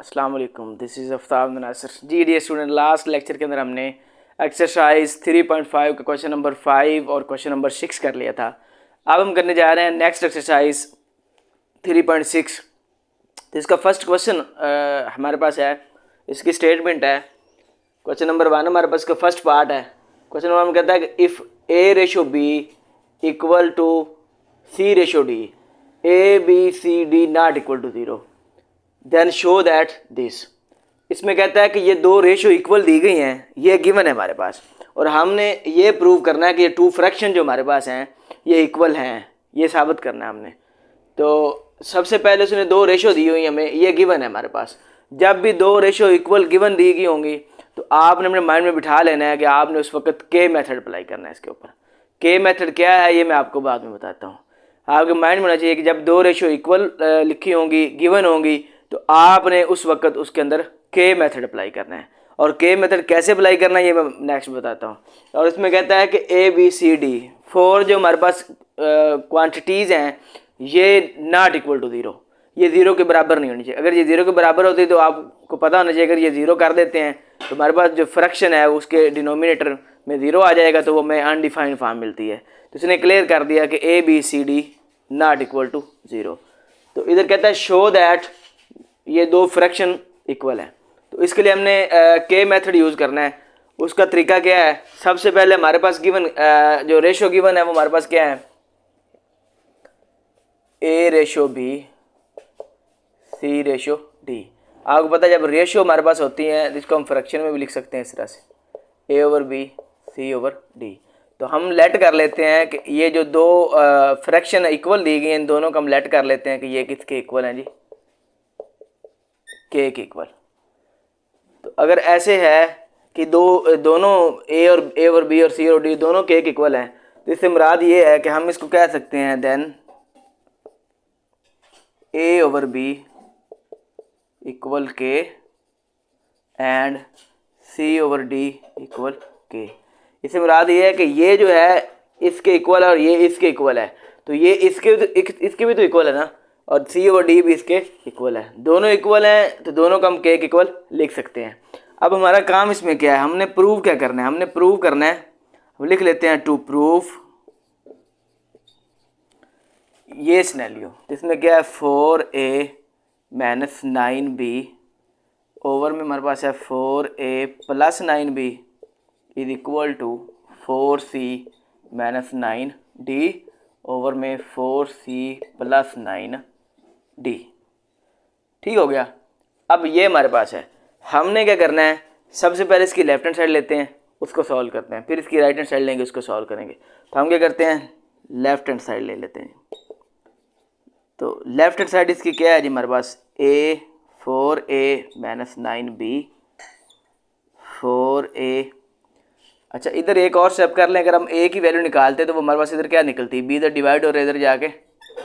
अस्सलाम वालेकुम, this is Aftab Nasir ji. Dear student, last lecture के अंदर हमने एक्सरसाइज 3.5 का क्वेश्चन नंबर 5 और क्वेश्चन नंबर 6 कर लिया था। अब हम करने जा रहे हैं नेक्स्ट एक्सरसाइज 3.6। तो इसका फर्स्ट क्वेश्चन हमारे पास है, इसकी स्टेटमेंट है। क्वेश्चन नंबर 1 हमारे पास का फर्स्ट पार्ट है। क्वेश्चन नंबर 1 कहता है कि if A ratio B equal to C ratio D, A B C D not equal to 0, then show that this. इसमें कहता है कि ये दो रेशो इक्वल दी गई हैं, ये गिवन है हमारे पास, और हमने ये प्रूव करना है कि ये टू फ्रैक्शन जो हमारे पास हैं ये इक्वल हैं, ये साबित करना है हमने। तो सबसे पहले उसने दो रेशो दी हुई हमें, ये गिवन है हमारे पास। जब भी दो रेशो इक्वल गिवन दी गई होंगी तो आपने अपने माइंड में बिठा लेना है कि आपने उस वक्त के मेथड अप्लाई करना है इसके ऊपर। के मेथड क्या है ये मैं आपको बाद में बताता हूँ। आपके माइंड में होना चाहिए कि जब दो रेशो इक्वल लिखी होंगी, गिवन होंगी, तो आपने उस वक्त उसके अंदर के मेथड अप्लाई करना है। और के मेथड कैसे अप्लाई करना है ये मैं नेक्स्ट बताता हूँ। और इसमें कहता है कि A B C D, four जो हमारे पास क्वांटिटीज़ हैं ये नॉट इक्वल टू 0, ये 0 के बराबर नहीं होनी चाहिए। अगर ये 0 के बराबर होती तो आपको पता होना चाहिए, अगर ये 0 कर देते हैं तो हमारे पास जो फ्रैक्शन है उसके डिनोमिनेटर में 0 आ जाएगा, तो वो हमें अनडिफाइंड फॉर्म मिलती है। तो इसने क्लियर कर दिया कि A B C D not equal to 0। तो इधर कहता है शो दैट ये दो फ्रैक्शन इक्वल है। तो इसके लिए हमने के मेथड यूज़ करना है। उसका तरीका क्या है, सबसे पहले हमारे पास गिवन जो रेशो गिवन है वो हमारे पास क्या है, a ratio b c ratio d. आपको पता है जब रेशो हमारे पास होती है जिसको हम फ्रैक्शन में भी लिख सकते हैं इस तरह से, a over b c over d. तो हम लेट कर लेते हैं कि ये जो दो फ्रैक्शन इक्वल दी गई हैं इन दोनों को हम लेट कर लेते हैं कि ये किसके इक्वल हैं जी, के इक्वल। तो अगर ऐसे है कि दोनों ए और बी और सी और डी दोनों के इक्वल हैं, तो इससे मुराद ये है कि हम इसको कह सकते हैं then A over B equal K and C over D equal K. इससे मुराद ये है कि ये जो है इसके इक्वल है और ये इसके इक्वल है, तो ये इसके भी तो इक्वल है ना, और सी ओवर डी भी इसके इक्वल है। दोनों इक्वल हैं तो दोनों को हम के इक्वल लिख सकते हैं। अब हमारा काम इसमें क्या है, हमने प्रूव क्या करना है, हमने प्रूव करना है, हम लिख लेते हैं टू प्रूफ ये सिनेरियो। इसमें क्या है 4a माइनस 9b ओवर में हमारे पास है 4a plus 9b is equal to 4c minus 9d over में 4c प्लस 9d। ठीक हो गया। अब ये हमारे पास है, हमने क्या करना है, सबसे पहले इसकी लेफ्ट हैंड साइड लेते हैं उसको सॉल्व करते हैं, फिर इसकी राइट हैंड साइड लेंगे उसको सॉल्व करेंगे। तो हम क्या करते हैं, लेफ्ट हैंड साइड ले लेते हैं। तो लेफ्ट हैंड साइड इसकी क्या है जी हमारे पास, a 4a minus 9b 4a। अच्छा इधर एक और स्टेप कर लें, अगर हम a की वैल्यू निकालते हैं तो वो हमारे पास इधर क्या निकलती है, b इधर डिवाइड और इधर जाके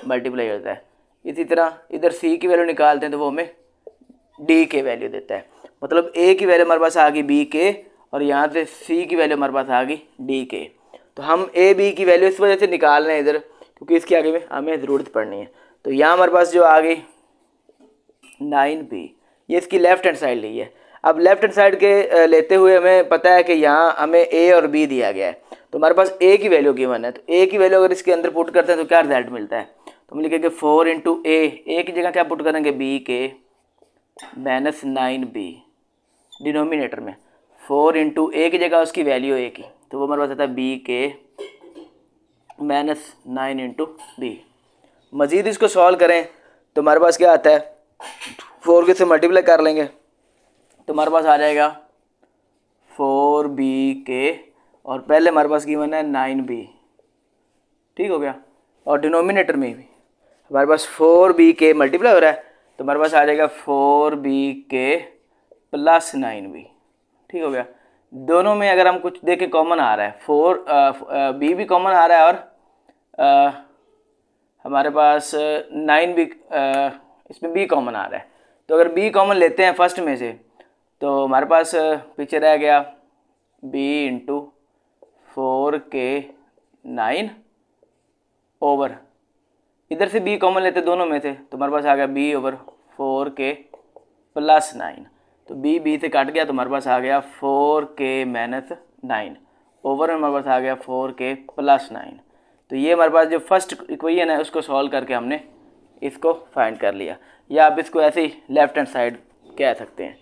मल्टीप्लाई होता है। इसी तरह इधर c की वैल्यू निकालते हैं तो वो हमें d के वैल्यू देता है। मतलब a की वैल्यू हमारे पास आ गई b के, और यहाँ से c की वैल्यू हमारे पास आ गई d के। तो हम a b की वैल्यू इस वजह से निकाल रहे हैं इधर, क्योंकि इसके आगे में हमें ज़रूरत पड़नी है। तो यहाँ हमारे पास जो आ गई 9b, ये इसकी लेफ्ट हैंड साइड ली है। अब लेफ्ट हैंड साइड के लेते हुए हमें पता है कि यहाँ हमें a और b दिया गया है, तो हमारे पास a की वैल्यू गिवन है। तो a की वैल्यू अगर इसके अंदर पुट करते हैं तो क्या रिजल्ट मिलता है, तो हम लिखेंगे 4 इंटू a की जगह क्या पुट करेंगे b के माइनस 9b डिनोमिनेटर में, 4 इंटू a की जगह उसकी वैल्यू a की, तो वो हमारे पास आता है b के माइनस 9 इंटू b। मज़ीद इसको सॉल्व करें तो हमारे पास क्या आता है, 4 के से मल्टीप्लाई कर लेंगे तो हमारे पास आ जाएगा 4b के, और पहले हमारे पास गिवन है 9b। ठीक हो गया। और डिनोमिनेटर में भी हमारे पास 4b के मल्टीप्लाई हो रहा है, तो हमारे पास आ जाएगा 4b के प्लस 9b। ठीक हो गया। दोनों में अगर हम कुछ देखें कॉमन आ रहा है, b भी कॉमन आ रहा है, और हमारे पास 9b इसमें b कॉमन आ रहा है। तो अगर b कॉमन लेते हैं फर्स्ट में से, तो हमारे पास पीछे रह गया b इंटू 4 के 9 ओवर, इधर से b कॉमन लेते दोनों में से, तो हमारे पास आ गया b ओवर 4 के प्लस 9। तो बी से कट गया तो हमारे पास आ गया 4k माइनस 9 ओवर में हमारे पास आ गया 4k प्लस 9। तो ये हमारे पास जो फर्स्ट इक्वेशन है उसको सॉल्व करके हमने इसको फाइंड कर लिया, या आप इसको ऐसे ही लेफ्ट हैंड साइड कह सकते हैं।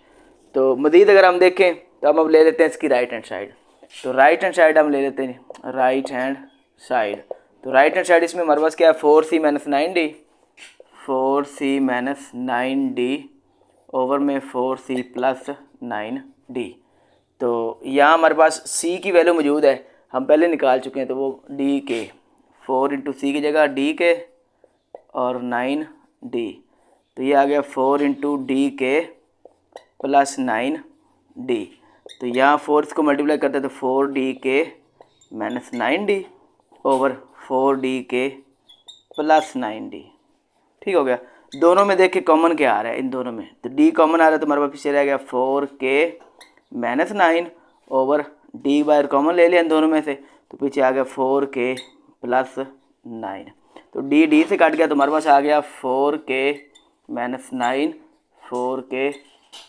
तो मज़ीद अगर हम देखें तो हम अब ले लेते हैं इसकी राइट हैंड साइड। तो राइट हैंड साइड हम ले लेते हैं राइट हैंड साइड। तो राइट हैंड साइड इसमें हमारे पास क्या है 4c minus 9d, 4c minus 9d over में 4c प्लस 9d। तो यहाँ हमारे पास c की वैल्यू मौजूद है, हम पहले निकाल चुके हैं, तो वो d के 4 इंटू सी की जगह d के और 9d। तो ये आ गया 4 इंटू डी के प्लस 9d। तो यहाँ 4 को मल्टीप्लाई करते हैं तो 4d के माइनस 9d ओवर 4d के प्लस 9d। ठीक हो गया। दोनों में देखिए कॉमन क्या आ रहा है इन दोनों में, तो d कॉमन आ रहा है तो हमारे पास पीछे रह गया 4k माइनस 9 ओवर d बाहर कॉमन ले लिया इन दोनों में से, तो पीछे आ गया 4k प्लस 9। तो d से कट गया तो हमारे पास आ गया 4k माइनस 9 4k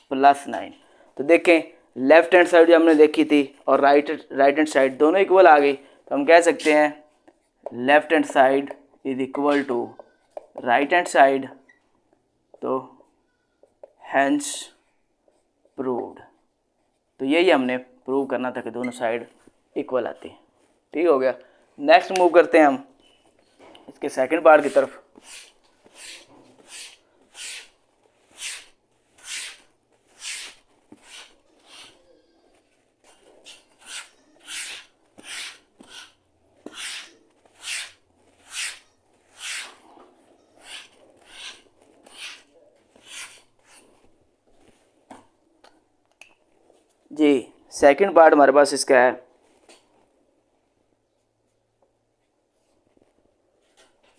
प्लस 9। तो देखें लेफ्ट हैंड साइड जो हमने देखी थी और राइट हैंड साइड दोनों इक्वल आ गई, तो हम कह सकते हैं left hand side is equal to right hand side. तो हैंस प्रूव्ड। तो यही हमने प्रूव करना था कि दोनों साइड इक्वल आती है। ठीक हो गया। नेक्स्ट मूव करते हैं हम इसके सेकंड पार्ट की तरफ। जी सेकंड पार्ट हमारे पास इसका है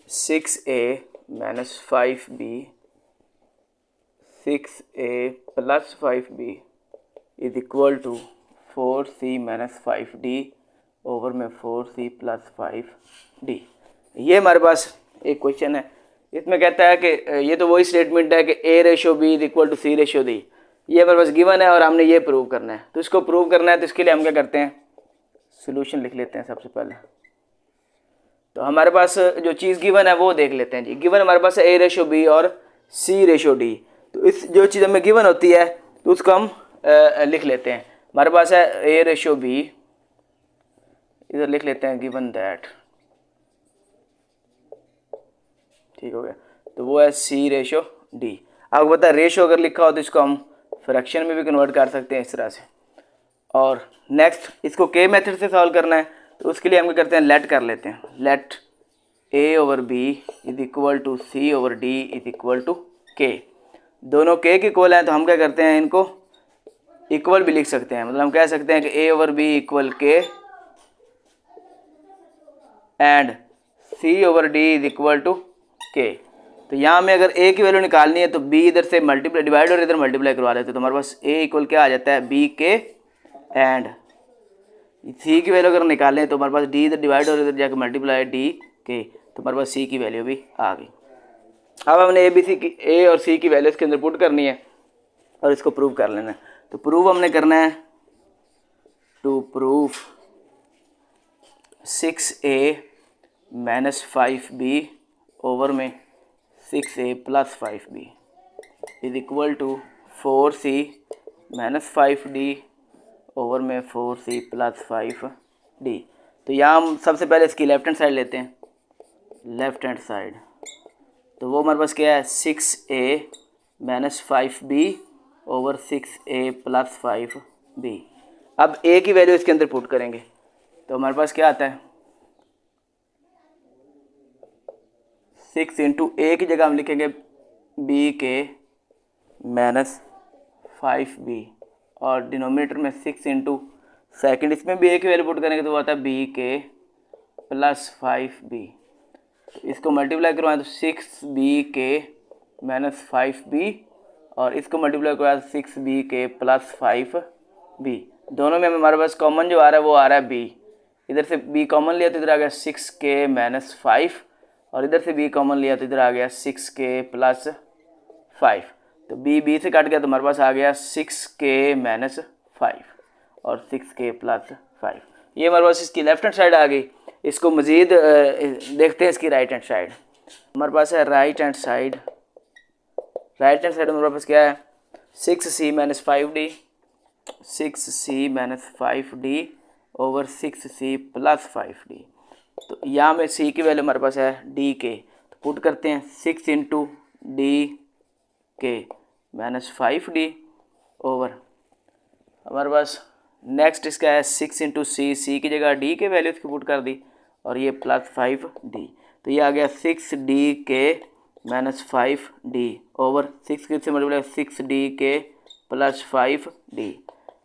6a minus 5b 6a plus 5b is equal to 4c minus 5d over में 4c प्लस 5d। ये हमारे पास एक क्वेश्चन है। इसमें कहता है कि ये तो वही स्टेटमेंट है कि a ratio b is equal to c ratio d। ये हमारे पास गिवन है और हमने ये प्रूव करना है। तो इसको प्रूव करना है तो इसके लिए हम क्या करते हैं, सोल्यूशन लिख लेते हैं सबसे पहले। तो हमारे पास जो चीज़ गिवन है वो देख लेते हैं जी। गिवन हमारे पास है a रेशो b और c रेशो d। तो इस जो चीज़ हमें गिवन होती है तो उसको हम लिख लेते हैं। हमारे पास है a रेशो b, इधर लिख लेते हैं गिवन दैट। ठीक हो गया। तो वो है c रेशो d। आपको पता है रेशो अगर लिखा हो तो इसको हम फ्रैक्शन में भी कन्वर्ट कर सकते हैं इस तरह से। और नेक्स्ट इसको के मेथड से सॉल्व करना है तो उसके लिए हम क्या करते हैं, लेट कर लेते हैं। Let a over b is equal to c over d is equal to k। दोनों k के इक्वल हैं तो हम क्या करते हैं, इनको इक्वल भी लिख सकते हैं। मतलब हम कह सकते हैं कि a over b equal k and c over d is equal to k। तो यहाँ में अगर a की वैल्यू निकालनी है तो b इधर से मल्टीप्लाई डिवाइड और इधर मल्टीप्लाई करवा लेते हैं। तो हमारे पास a इक्वल क्या आ जाता है b के एंड c की वैल्यू अगर निकालें तो हमारे पास d इधर डिवाइड और इधर जाकर मल्टीप्लाई d के, तो हमारे पास c की वैल्यू भी आ गई। अब हमने a और c की वैल्यू इसके अंदर पुट करनी है और इसको प्रूव कर लेना है। तो प्रूव हमने करना है, to prove 6a minus 5b over में 6a plus 5b is equal to 4c minus 5d over में 4c प्लस 5d। तो यहाँ हम सबसे पहले इसकी लेफ्ट हैंड साइड लेते हैं, लेफ्ट हैंड साइड। तो वो हमारे पास क्या है 6a minus 5b over 6a plus 5b। अब a की वैल्यू इसके अंदर पुट करेंगे तो हमारे पास क्या आता है 6 इंटू ए की जगह हम लिखेंगे b के माइनस 5b और डिनोमिनेटर में 6 इंटू सेकेंड, इसमें भी a की वैल्यू पुट करेंगे तो वो आता है b के प्लस 5b। तो इसको मल्टीप्लाई करवाएं तो 6b के माइनस 5b और इसको मल्टीप्लाई करवाएं तो 6b के प्लस 5b। दोनों में हमारे पास कॉमन जो आ रहा है वो आ रहा है b। इधर से b कॉमन लिया तो इधर आ गया 6k माइनस 5 और इधर से b कॉमन लिया तो इधर आ गया 6k प्लस 5। तो बी से कट गया तो हमारे पास आ गया 6k माइनस 5 और 6k प्लस 5। ये हमारे पास इसकी लेफ्ट हैंड साइड आ गई। इसको मज़ीद देखते हैं इसकी राइट हैंड साइड। हमारे पास है राइट हैंड साइड हमारे पास क्या है 6c minus 5d, 6c minus 5d over 6c plus 5d। तो यहाँ में c की वैल्यू हमारे पास है dk, तो पुट करते हैं 6 into dk minus 5d over हमारे पास नेक्स्ट इसका है 6 इंटू सी की जगह डी के वैल्यू इसकी पुट कर दी और ये प्लस 5d। तो ये आ गया 6dk माइनस 5d ओवर 6 से मल्टीप्लाई 6dk प्लस 5d।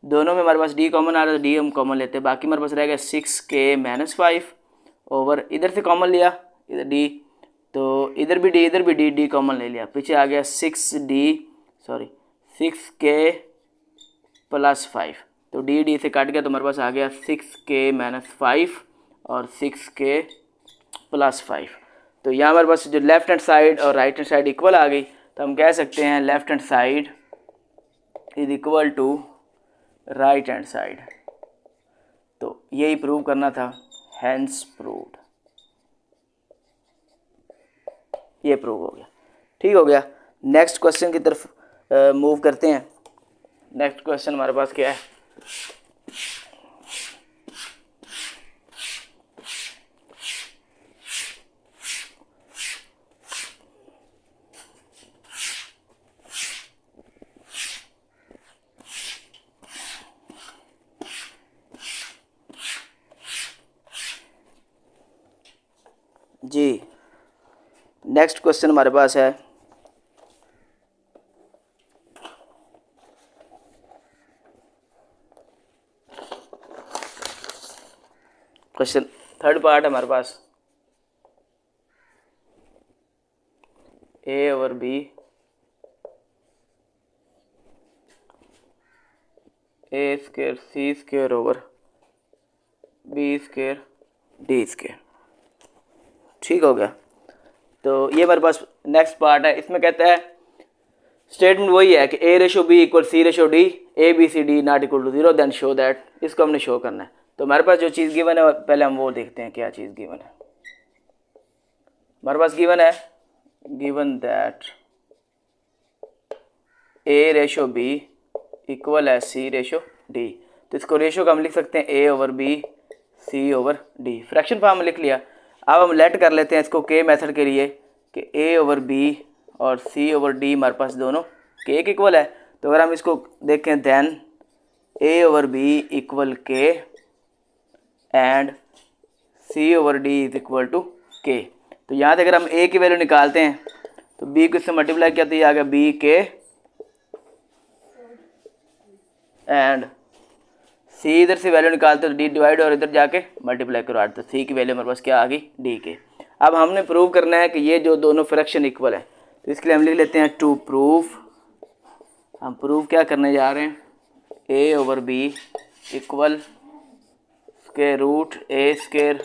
दोनों में हमारे पास d कॉमन आ रहा है तो d हम कॉमन लेते हैं। बाकी हमारे पास रह गया 6k माइनस 5 ओवर इधर से कॉमन लिया इधर d, तो इधर भी d कॉमन ले लिया। पीछे आ गया 6k प्लस 5, तो d से काट गया तो हमारे पास आ गया 6k माइनस 5 और 6k प्लस 5। तो यहाँ हमारे पास जो लेफ्ट हैंड साइड और राइट हैंड साइड इक्वल आ गई, तो हम कह सकते हैं left hand side is equal to right hand side. तो यही प्रूव करना था, हैंस प्रूव्ड। ये प्रूव हो गया, ठीक हो गया। नेक्स्ट क्वेश्चन की तरफ मूव करते हैं। नेक्स्ट क्वेश्चन हमारे पास क्या है, जी नेक्स्ट क्वेश्चन हमारे पास है क्वेश्चन थर्ड पार्ट है हमारे पास a over b a square c square over b square d square, ठीक हो गया। तो ये हमारे पास नेक्स्ट पार्ट है। इसमें कहता है स्टेटमेंट वही है कि a ratio B equal c ratio D, A B C D not equal to 0 then show that. इसको हमने शो करना है। तो हमारे पास जो चीज़ गिवन है पहले हम वो देखते हैं क्या चीज़ गिवन है। हमारे पास गिवन है given that A ratio B equal है सी रेशो डी। तो इसको रेशो का हम लिख सकते हैं a over b c over d, fraction form में लिख लिया। अब हम लेट कर लेते हैं इसको के मेथड के लिए कि ए ओवर बी और सी ओवर डी हमारे पास दोनों के इक्वल है। तो अगर हम इसको देखें then A over B equal K and C over D is equal to K. तो यहाँ से अगर हम ए की वैल्यू निकालते हैं तो बी को इससे मल्टीप्लाई किया तो ये आ गया बी के एंड सी इधर से वैल्यू निकालते तो डी डिवाइड और इधर जाके मल्टीप्लाई करो, तो सी की वैल्यू हमारे पास क्या आ गई डी के। अब हमने प्रूव करना है कि ये जो दोनों फ्रैक्शन इक्वल है, तो इसके लिए हम लिख लेते हैं टू प्रूव। हम प्रूव क्या करने जा रहे हैं, a over B equal square root a square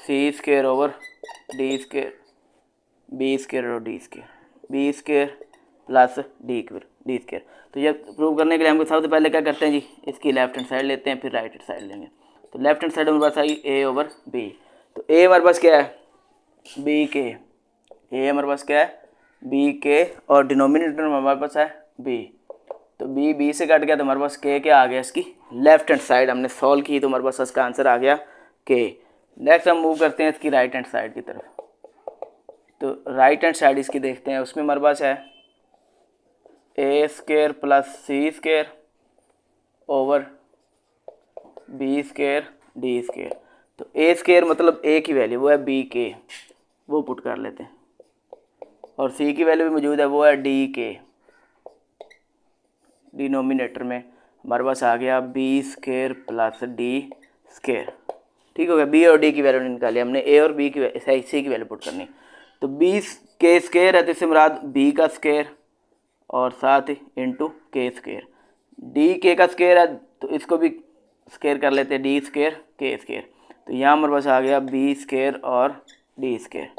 c square over d square b square और d square b square plus D square. तो ये प्रूव करने के लिए हमको सबसे पहले क्या करते हैं जी, इसकी लेफ्ट हैंड साइड लेते हैं फिर राइट हैंड साइड लेंगे। तो लेफ्ट हैंड साइड हमारे पास आई ए ओवर बी। तो ए हमारे पास क्या है बी के, ए हमारे पास क्या है बी के और डिनोमिनेटर में हमारे पास है बी। तो बी से कट गया तो हमारे पास के क्या आ गया, इसकी लेफ्ट हैंड साइड हमने सॉल्व की तो हमारे पास इसका आंसर आ गया के। नेक्स्ट हम मूव करते हैं इसकी राइट हैंड साइड की तरफ। तो राइट हैंड साइड इसकी देखते हैं, उसमें हमारे पास है a square plus c square over b square d square. तो ए स्क्वायर मतलब ए की वैल्यू वो है बी के, वो पुट कर लेते हैं, और सी की वैल्यू भी मौजूद है वो है डी के। डिनोमिनेटर में हमारे पास आ गया B square plus D square, ठीक हो गया। बी और डी की वैल्यू निकाली हमने, ए और बी की सी की वैल्यू पुट करनी। तो बी के स्क्वायर है तो इससे मुराद बी का स्क्वायर और साथ ही इंटू के स्क्वायर। डी के का स्क्वायर है तो इसको भी स्क्वायर कर लेते हैं, डी स्क्वायर के स्क्वायर। तो यहाँ हमारे पास आ गया बी स्क्वायर और डी स्क्वायर।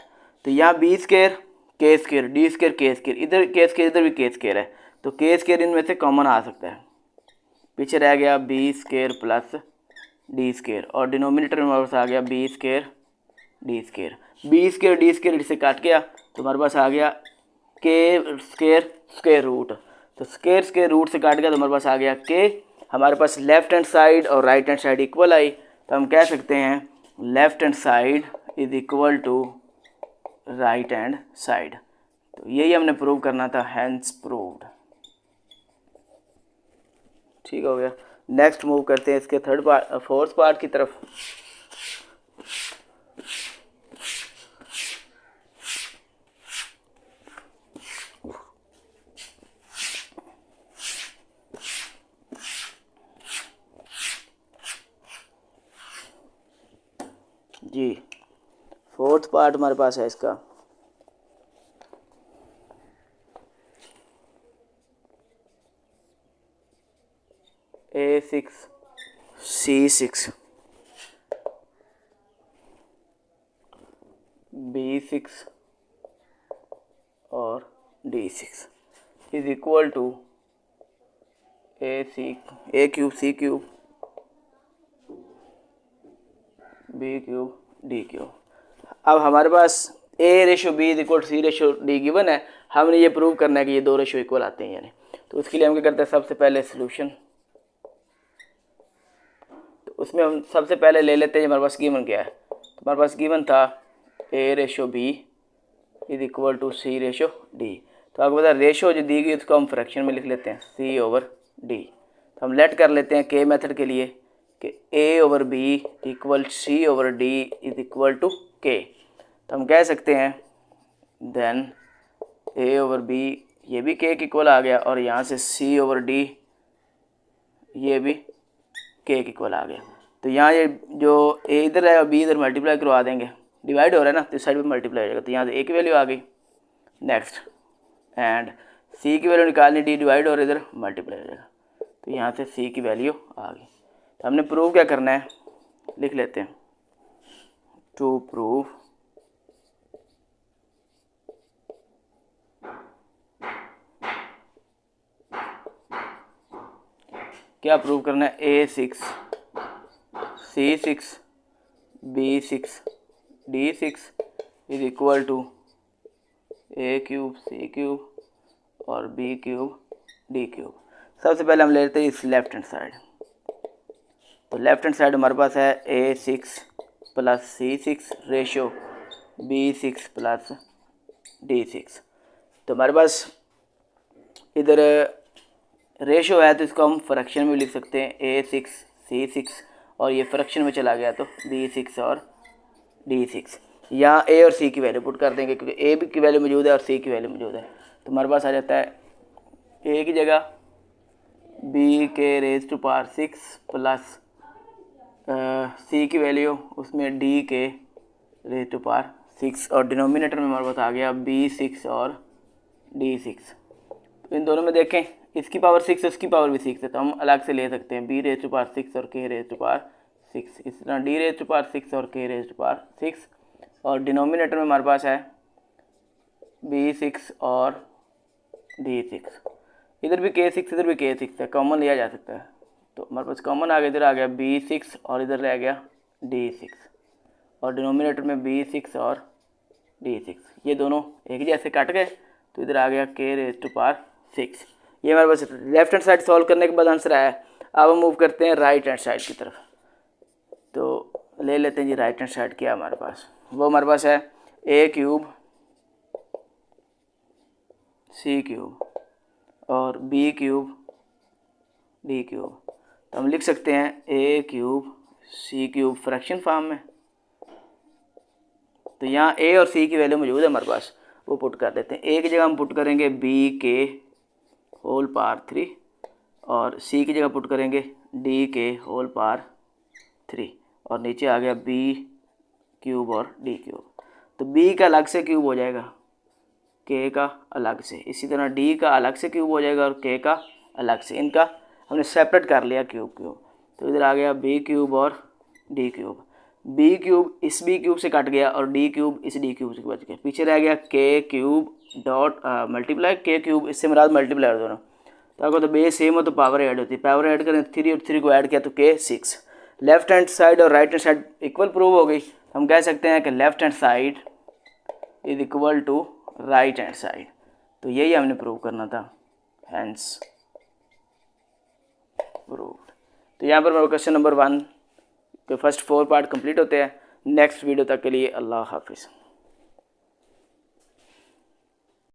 तो यहाँ बी स्क्वायर के स्केयर, डी स्केयर के स्केयर, इधर के स्केयर इधर भी के स्केयर है, तो के स्केयर इनमें से कॉमन आ सकता है। पीछे रह गया B square plus D square और डिनोमिनेटर में हमारे पास आ गया B square D square. B square D square से काट गया तो हमारे पास आ गया के स्केयर स्केयर रूट, तो स्केयर स्केयर रूट से काट गया तो हमारे पास आ गया के। हमारे पास लेफ्ट हैंड साइड और राइट हैंड साइड इक्वल आई, तो हम कह सकते हैं left hand side is equal to right hand side. तो यही हमने प्रूव करना था, हैंस प्रूव्ड। ठीक हो गया। नेक्स्ट मूव करते हैं इसके फोर्थ पार्ट की तरफ। जी फोर्थ पार्ट हमारे पास है इसका। A6 C6 B6 और D6 is equal to A cube C cube B cube D cube. अब हमारे पास A ratio B is equal to C ratio D given है, हमने ये प्रूव करना है कि ये दो रेशो इक्वल आते हैं यानी। तो उसके लिए हम क्या करते हैं, सबसे पहले सोल्यूशन, तो उसमें हम सबसे पहले ले लेते हैं हमारे पास गिवन क्या है। तो हमारे पास गिवन था A ratio B is equal to C ratio D। तो आपको पता है रेशो जो दी गई उसको हम फ्रैक्शन में लिख लेते हैं C ओवर D। तो हम लेट कर लेते हैं K मेथड के लिए कि A over B equal C over D is equal to K। तो हम कह सकते हैं देन A ओवर B ये भी K के इक्वल आ गया और यहाँ से C ओवर D ये भी K के इक्वल आ गया। तो यहाँ ये जो A इधर है और B इधर मल्टीप्लाई करवा देंगे, डिवाइड हो रहा है ना, तो इस साइड पे मल्टीप्लाई हो जाएगा, तो यहाँ से A की वैल्यू आ गई। नेक्स्ट एंड C की वैल्यू निकालनी, D डिवाइड हो रहा है इधर मल्टीप्लाई हो जाएगा, तो यहाँ से C की वैल्यू आ गई। तो हमने प्रूव क्या करना है, लिख लेते हैं टू प्रूव क्या प्रूव करना है, A6 C6 B6 D6 is equal to A cube C cube और B क्यूब D क्यूब। सबसे पहले हम लेते हैं इस लेफ्ट हैंड साइड। तो लेफ्ट हैंड साइड हमारे पास है A6 plus C6 ratio B6 plus D6। तो हमारे पास इधर रेशो है तो इसको हम फ्रैक्शन में लिख सकते हैं A6 C6 और ये फ्रैक्शन में चला गया तो B6 और D6। यहाँ A और C की वैल्यू पुट कर देंगे क्योंकि A की वैल्यू मौजूद है और C की वैल्यू मौजूद है। तो हमारे पास आ जाता है A की जगह B के raise to power 6 plus C की वैल्यू उसमें D के रेज टू पावर 6 और डिनोमिनेटर में हमारे पास आ गया B6 और D6। तो इन दोनों में देखें इसकी पावर 6 है उसकी पावर भी 6 है, तो हम अलग से ले सकते हैं B रेज टू पावर 6 और K रेज टू पावर 6। इस तरह D रेज टू पावर 6 और K रेज टू पावर 6 और डिनोमिनेटर में हमारे पास है B6 और D6। इधर भी K6 इधर भी K6 है, कॉमन लिया जा सकता है, तो हमारे पास कॉमन आ गया, इधर आ गया B6 और इधर रह गया D6 और डिनोमिनेटर में B6 और D6 ये दोनों एक जैसे कट गए, तो इधर आ गया K रेज टू पावर 6। ये हमारे पास लेफ्ट हैंड साइड सॉल्व करने के बाद आंसर आया। अब हम मूव करते हैं राइट हैंड साइड की तरफ। तो ले लेते हैं जी राइट हैंड साइड क्या हमारे पास, वो हमारे पास है A क्यूब C क्यूब और B क्यूब D क्यूब। तो हम लिख सकते हैं A cube C cube fraction form में। तो यहाँ A और C की वैल्यू मौजूद है हमारे पास, वो पुट कर देते हैं। A की जगह हम पुट करेंगे B के होल पावर 3 और C की जगह पुट करेंगे D के होल पावर 3 और नीचे आ गया B क्यूब और D क्यूब। तो B का अलग से क्यूब हो जाएगा, K का अलग से, इसी तरह D का अलग से क्यूब हो जाएगा और K का अलग से, इनका हमने सेपरेट कर लिया क्यूब क्यूब। तो इधर आ गया B क्यूब और D क्यूब। बी क्यूब इस बी क्यूब से कट गया और डी क्यूब इस डी क्यूब से बच गया, पीछे रह गया के क्यूब डॉट मल्टीप्लाई के क्यूब, इससे मुराद मल्टीप्लाई दोनों। तो अगर तो बेस सेम हो तो पावर ऐड होती है, पावर ऐड करें 3 और 3 को ऐड किया तो के 6। लेफ्ट हैंड साइड और right hand side equal prove हो गई। हम कह सकते हैं कि left hand side is equal to right hand side. तो यही हमने प्रूव करना था, हैंस प्रूव्ड। तो यहाँ पर मेरा क्वेश्चन नंबर 1 के फर्स्ट 4 पार्ट कंप्लीट होते हैं। नेक्स्ट वीडियो तक के लिए अल्लाह हाफिज़।